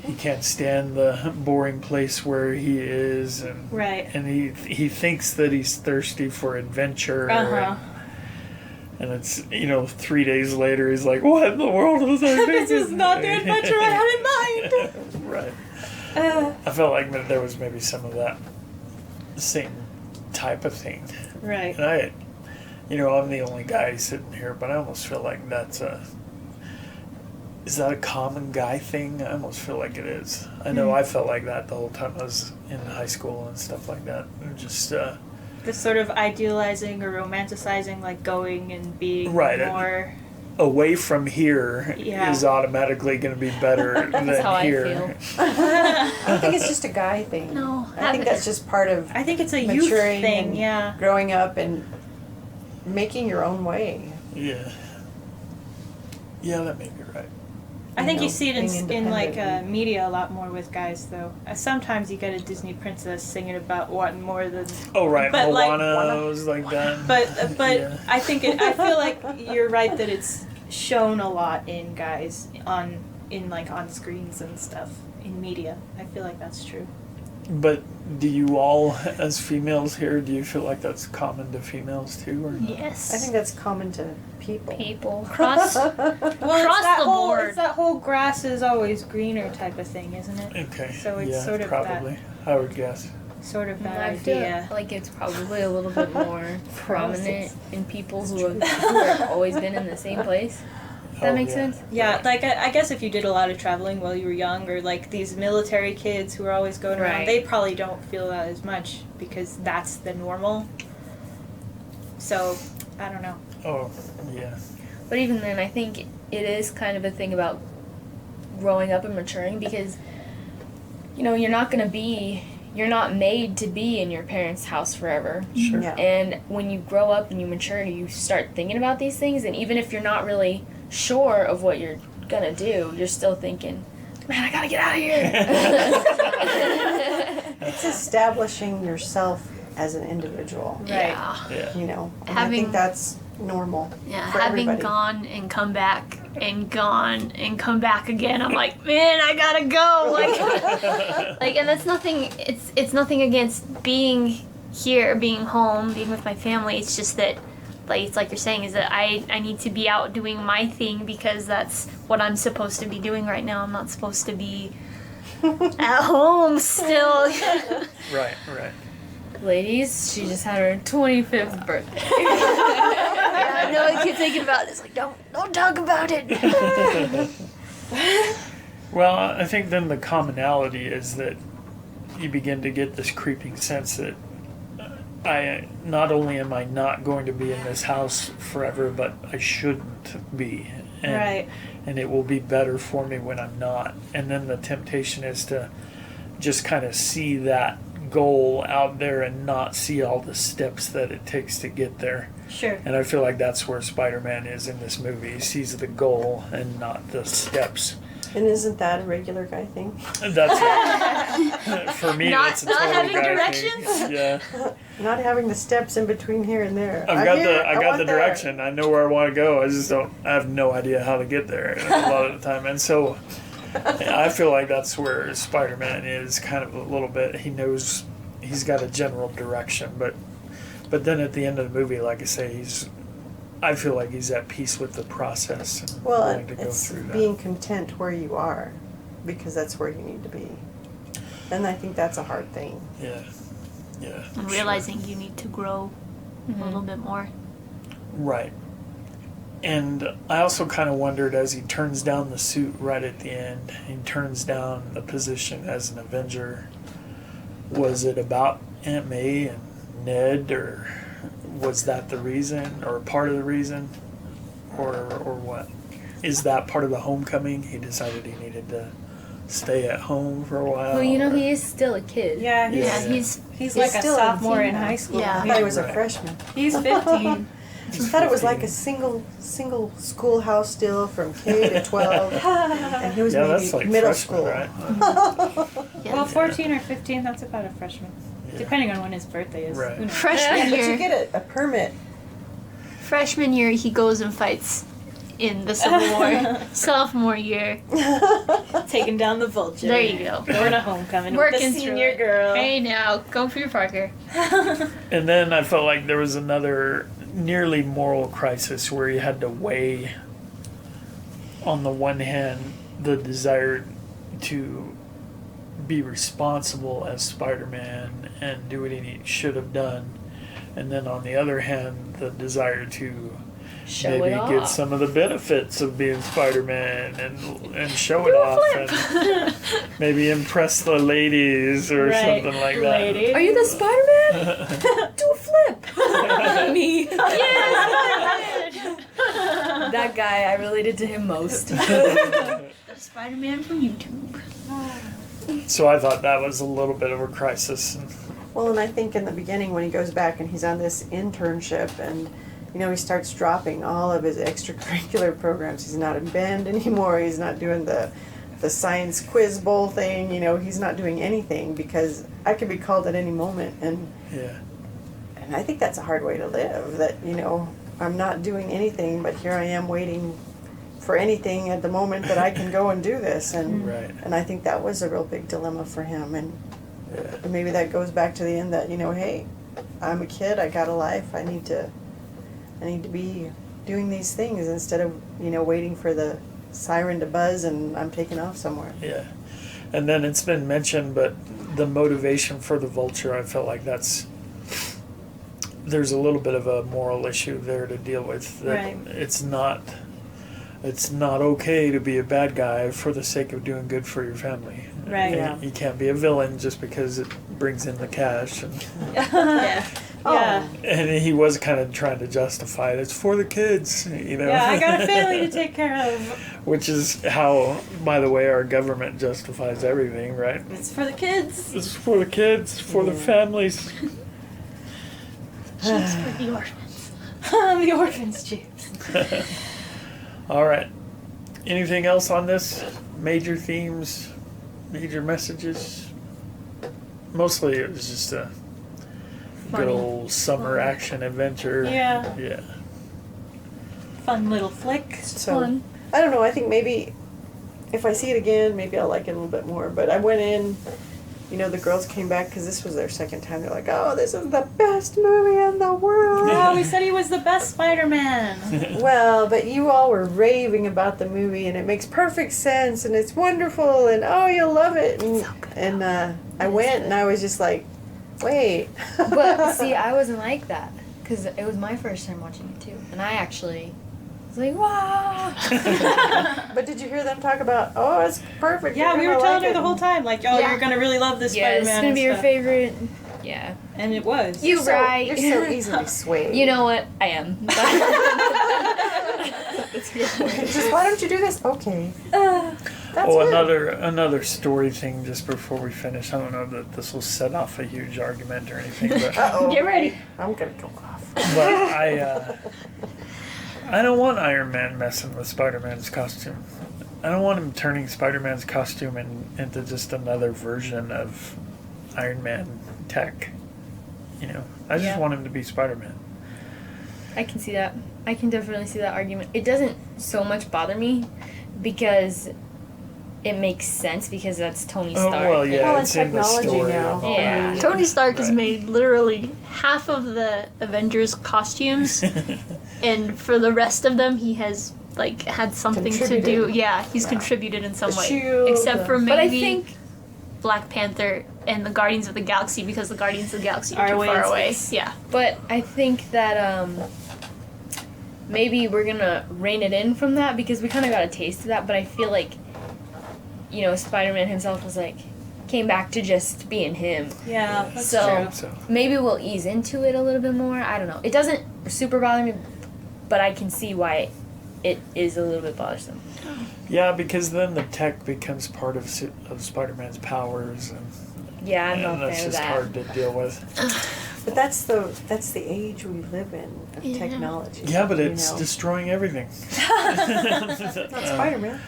B: he can't stand the boring place where he is, and
C: Right.
B: and he thinks that he's thirsty for adventure,
C: Uh-huh.
B: and it's, you know, 3 days later he's like, what in the world was I thinking?
C: This is not the adventure I had in mind.
B: Right.
C: Uh,
B: I felt like there was maybe some of that same type of thing.
C: right.
B: And you know, I'm the only guy sitting here, but I almost feel like is that a common guy thing? I almost feel like it is. I know I felt like that the whole time I was in high school and stuff like that. And just,
C: This sort of idealizing or romanticizing, like going and being
B: Right,
C: more.
B: away from here
C: Yeah.
B: is automatically going to be better than
D: That's how I
B: here.
D: feel.
E: I don't think it's just a guy thing.
D: No,
E: I think that's just part of
C: I think it's a youth
E: maturing
C: thing,
E: and
C: yeah.
E: growing up and making your own way.
B: Yeah. Yeah, that may be right.
C: I think you
E: know,
C: see it
E: being
C: in like
E: independent.
C: media a lot more with guys, though. Sometimes you get a Disney princess singing about wanting more than.
B: Oh, right.
C: But, like,
B: Moana was like that.
C: But
B: Yeah.
C: I think I feel like you're right that it's shown a lot in guys on screens and stuff in media. I feel like that's true.
B: But do you all, as females here, do you feel like that's common to females too, or not?
D: Yes.
E: I think that's common to people.
D: people cross.
C: Well,
D: Across
C: it's that
D: the
C: whole
D: board.
C: it's that whole grass is always greener type of thing, isn't it?
B: Okay.
C: So it's
B: yeah,
C: sort of
B: probably. I would guess.
C: Sort of that
F: I feel
C: idea.
F: like it's probably a little bit more prominent in people who have always been in the same place. Does that make sense?
C: Yeah, like I guess if you did a lot of traveling while you were young, or like these military kids who are always going around,
F: Right.
C: they probably don't feel that as much because that's the normal. So, I don't know.
B: Oh, yeah.
F: But even then, I think it is kind of a thing about growing up and maturing because, you know, you're not made to be in your parents' house forever.
B: Sure.
E: Yeah.
F: And when you grow up and you mature, you start thinking about these things, and even if you're not really sure of what you're gonna do, you're still thinking, man, I gotta get out of here.
E: It's establishing yourself as an individual,
C: Right.
D: Yeah.
B: Yeah.
E: you know. And I
D: Having-
E: think that's normal.
D: Yeah,
E: for
D: having
E: everybody.
D: gone and come back and gone and come back again, I'm like, man, I gotta go. Like, and that's nothing. It's nothing against being here, being home, being with my family. It's just that, like, it's like you're saying, is that I need to be out doing my thing because that's what I'm supposed to be doing right now. I'm not supposed to be at home still.
B: Right, right.
F: Ladies, she just had her 25th birthday.
D: Yeah, I know I keep thinking about it. It's like, don't talk about it.
B: Well, I think then the commonality is that you begin to get this creeping sense that not only am I not going to be in this house forever, but I shouldn't be. And,
C: Right.
B: And it will be better for me when I'm not. And then the temptation is to just kind of see that goal out there and not see all the steps that it takes to get there.
C: Sure.
B: And I feel like that's where Spider-Man is in this movie. He sees the goal and not the steps.
E: And isn't that a regular guy thing?
B: That's it. For me,
D: Not-
B: it's a
D: not
B: total
D: having
B: guy
D: directions?
B: thing. Yeah,
E: Not having the steps in between here and there.
B: I
E: I'm
B: got
E: here,
B: the I got
E: want
B: the
E: there.
B: direction. I know where I want to go. I just don't. I have no idea how to get there a lot of the time. And so, I feel like that's where Spider-Man is kind of a little bit. He knows he's got a general direction, but then at the end of the movie, like I say, I feel like he's at peace with the process and
E: Well,
B: willing to go
E: it's
B: through that.
E: being content where you are, because that's where you need to be. And I think that's a hard thing.
B: Yeah, yeah. for
D: And
B: sure.
D: realizing you need to grow a little bit more.
B: Right. And I also kind of wondered as he turns down the suit right at the end, he turns down the position as an Avenger. Was it about Aunt May and Ned, or was that the reason, or part of the reason, or what? Is that part of the homecoming? He decided he needed to stay at home for a while.
F: Well, you know,
B: or-
F: he is still a kid.
C: Yeah, he's,
D: Yeah,
B: Yeah.
D: he's
C: like a
E: still a
C: sophomore in
E: teen.
C: high school.
D: Yeah.
E: I thought he was a
B: Right.
E: freshman.
C: He's 15.
E: I thought it was like a single schoolhouse still from K to 12, and he was
B: Yeah,
E: maybe
B: that's like
E: middle
B: freshman,
E: school.
B: right?
D: yeah,
C: Well, 14 or 15, that's about a freshman.
B: Yeah.
C: Depending on when his birthday is.
B: Right.
C: Who knows?
D: freshman
E: But you
D: year.
E: get a permit.
D: Freshman year, he goes and fights in the Civil War. Sophomore year,
C: Taking down the Vulture.
D: there you go.
C: Going to homecoming
D: Working
C: with the
D: through
C: senior
D: it.
C: girl.
D: Hey now, go for your Parker.
B: And then I felt like there was another nearly moral crisis where he had to weigh, on the one hand, the desire to be responsible as Spider-Man and do what he should have done, and then on the other hand, the desire to
F: Show
B: maybe
F: it
B: get
F: off.
B: some of the benefits of being Spider-Man and show it off and maybe impress the ladies or
C: Right.
B: something like that.
C: Lady.
F: Are you the Spider-Man? Do a flip. Me. That guy, I related to him most.
D: The Spider-Man from YouTube.
B: So I thought that was a little bit of a crisis.
E: Well, and I think in the beginning when he goes back and he's on this internship and, he starts dropping all of his extracurricular programs. He's not in band anymore. He's not doing the science quiz bowl thing. He's not doing anything because I could be called at any moment. And I think that's a hard way to live, that, I'm not doing anything, but here I am waiting for anything at the moment that I can go and do this. And and I think that was a real big dilemma for him. And maybe that goes back to the end that, hey, I'm a kid, I got a life, I need to be doing these things instead of, waiting for the siren to buzz and I'm taking off somewhere.
B: Yeah. And then it's been mentioned, but the motivation for the Vulture, I felt like there's a little bit of a moral issue there to deal with. That it's not okay to be a bad guy for the sake of doing good for your family.
C: Right.
B: And you can't be a villain just because it brings in the cash. And, and he was kind of trying to justify it. It's for the kids,
C: Yeah, I got a family to take care of.
B: Which is how, by the way, our government justifies everything, right?
C: It's for the kids.
B: It's for the kids, for the families.
D: Chiefs for the orphans.
C: The orphans, Chiefs.
B: All right. Anything else on this? Major themes? Major messages? Mostly it was just a good old summer action adventure.
C: Yeah. Fun little flick.
E: So,
C: Fun.
E: I don't know, I think maybe if I see it again, maybe I'll like it a little bit more. But I went in, the girls came back because this was their second time. They're like, oh, this is the best movie in the world.
C: Oh, we said he was the best Spider-Man.
E: Well, but you all were raving about the movie, and it makes perfect sense, and it's wonderful, and oh, you'll love it. And I went, and I was just like, wait.
F: But see, I wasn't like that because it was my first time watching it too, and I actually was like, wow.
E: But did you hear them talk about, oh, it's perfect?
C: Yeah, we were telling her the whole time, like, oh,
F: Yeah.
C: you're gonna really love this
F: Yeah,
C: Spider-Man.
F: it's gonna be your
C: stuff.
F: favorite. Yeah.
C: And it was.
F: You're right.
E: You're so easily swayed.
F: You know what? I am.
E: Just why don't you do this? Okay. That's good.
B: Another story thing just before we finish. I don't know that this will set off a huge argument or anything, but
E: Uh-oh.
D: Get ready.
E: I'm gonna go off.
B: but I don't want Iron Man messing with Spider-Man's costume. I don't want him turning Spider-Man's costume into just another version of Iron Man tech. I just want him to be Spider-Man.
F: I can see that. I can definitely see that argument. It doesn't so much bother me because it makes sense because that's Tony Stark.
B: Oh, well, yeah,
E: Well,
B: it's
E: and
B: in the
E: technology
B: story.
E: now.
F: Yeah.
D: Tony Stark has
B: Right.
D: made literally half of the Avengers costumes, and for the rest of them, he has had something to do.
E: Contributed.
D: Yeah, he's contributed in some
E: The
D: way,
E: shield,
D: except for maybe
F: But I think
D: Black Panther and the Guardians of the Galaxy, because the Guardians of the Galaxy
C: Are
D: are too
C: away
D: far
C: in
D: away.
C: space.
D: Yeah.
F: But I think that maybe we're gonna rein it in from that because we kind of got a taste of that. But I feel like, Spider-Man himself was came back to just being him.
C: Yeah, that's
F: So-
C: true.
F: Maybe we'll ease into it a little bit more. I don't know. It doesn't super bother me, but I can see why it is a little bit bothersome.
B: Yeah, because then the tech becomes part of Spider-Man's powers, and
F: Yeah, I'm not a
B: that's
F: fan of
B: just
F: that.
B: hard to deal with.
E: But that's the age we live in of
D: Yeah.
E: technology.
B: Yeah, but it's
E: you know?
B: destroying everything.
E: Not Spider-Man.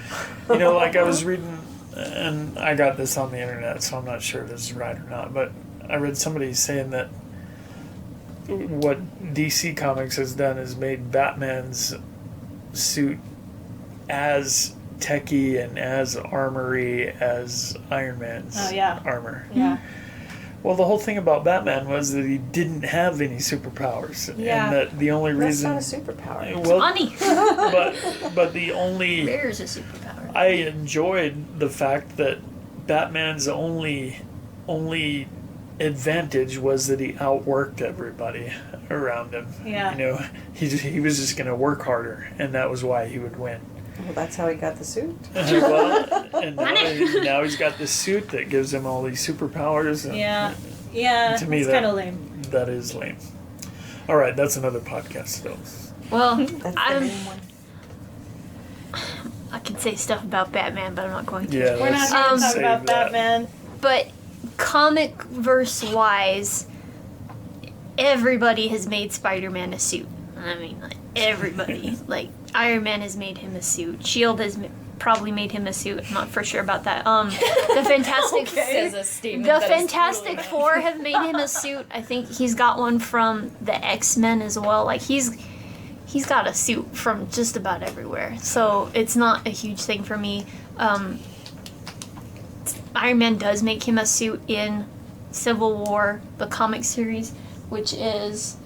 B: I was reading, and I got this on the internet, so I'm not sure if this is right or not, but I read somebody saying that what DC Comics has done is made Batman's suit as techie and as armory as Iron Man's armor.
C: Yeah.
B: Well, the whole thing about Batman was that he didn't have any superpowers,
C: Yeah.
B: and that the only
E: That's
B: reason
E: not a superpower.
B: well,
D: Money.
B: but the only
D: There's a superpower.
B: I enjoyed the fact that Batman's only advantage was that he outworked everybody around him.
C: Yeah.
B: He was just going to work harder, and that was why he would win.
E: Well, that's how he got the suit.
B: And now he's got this suit that gives him all these superpowers. And
C: Yeah,
B: To me,
C: it's
B: that-
C: kind of lame.
B: that is lame. All right, that's another podcast, though.
D: Well,
E: That's the main one.
D: I can say stuff about Batman, but I'm not going to.
B: Yeah,
C: We're not
B: let's
C: going to talk
B: save
C: about
B: that.
C: Batman.
D: But comic verse wise, everybody has made Spider-Man a suit. I mean, like, everybody. Like, Iron Man has made him a suit. S.H.I.E.L.D. has probably made him a suit. I'm not for sure about that. The Fantastic
F: Says a statement
D: The
F: that is
D: Fantastic
F: totally
D: Four have made him a suit. I think he's got one from the X-Men as well. Like, he's got a suit from just about everywhere. So it's not a huge thing for me. Iron Man does make him a suit in Civil War, the comic series, which is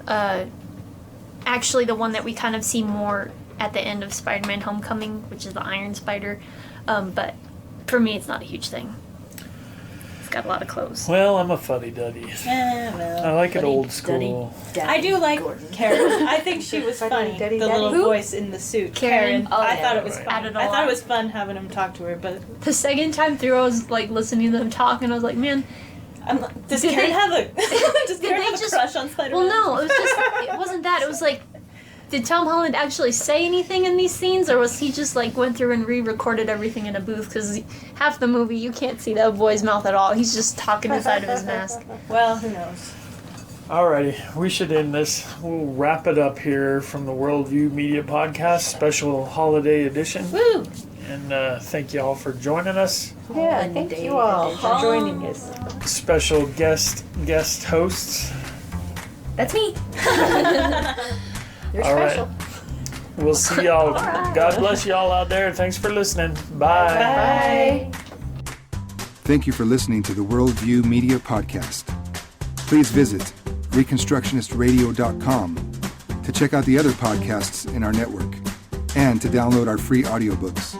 D: actually the one that we kind of see more at the end of Spider-Man Homecoming, which is the Iron Spider. But for me, it's not a huge thing. It's got a lot of clothes.
B: Well, I'm a fuddy-duddy. I like it old school.
C: I do like Karen. I think she was funny.
E: Daddy,
C: The little
E: Daddy.
C: voice in the suit.
D: Karen.
F: Oh,
C: I
F: yeah,
C: thought it was
B: right.
C: fun.
D: Added a
C: I thought
D: lot.
C: it was fun having him talk to her, but
D: The second time through, I was like listening to them talk, and I was like, man.
C: does
D: Did
C: Karen
D: they-
C: have a does
D: did
C: Karen
D: they
C: have a
D: just-
C: crush on Spider-Man?
D: Well, no, it wasn't that. It was like, did Tom Holland actually say anything in these scenes, or was he just like went through and re-recorded everything in a booth? Because half the movie you can't see that boy's mouth at all. He's just talking inside of his mask.
C: Well, who knows?
B: Alrighty, we should end this. We'll wrap it up here from the Worldview Media Podcast, special holiday edition.
C: Woo!
B: And thank you all for joining us.
E: Yeah, thank you all for joining us.
B: Special guest hosts.
F: That's me.
E: You're
B: All right.
E: special.
B: We'll see y'all. God bless y'all out there. Thanks for listening. Bye.
C: Bye.
A: Thank you for listening to the Worldview Media Podcast. Please visit reconstructionistradio.com to check out the other podcasts in our network and to download our free audiobooks.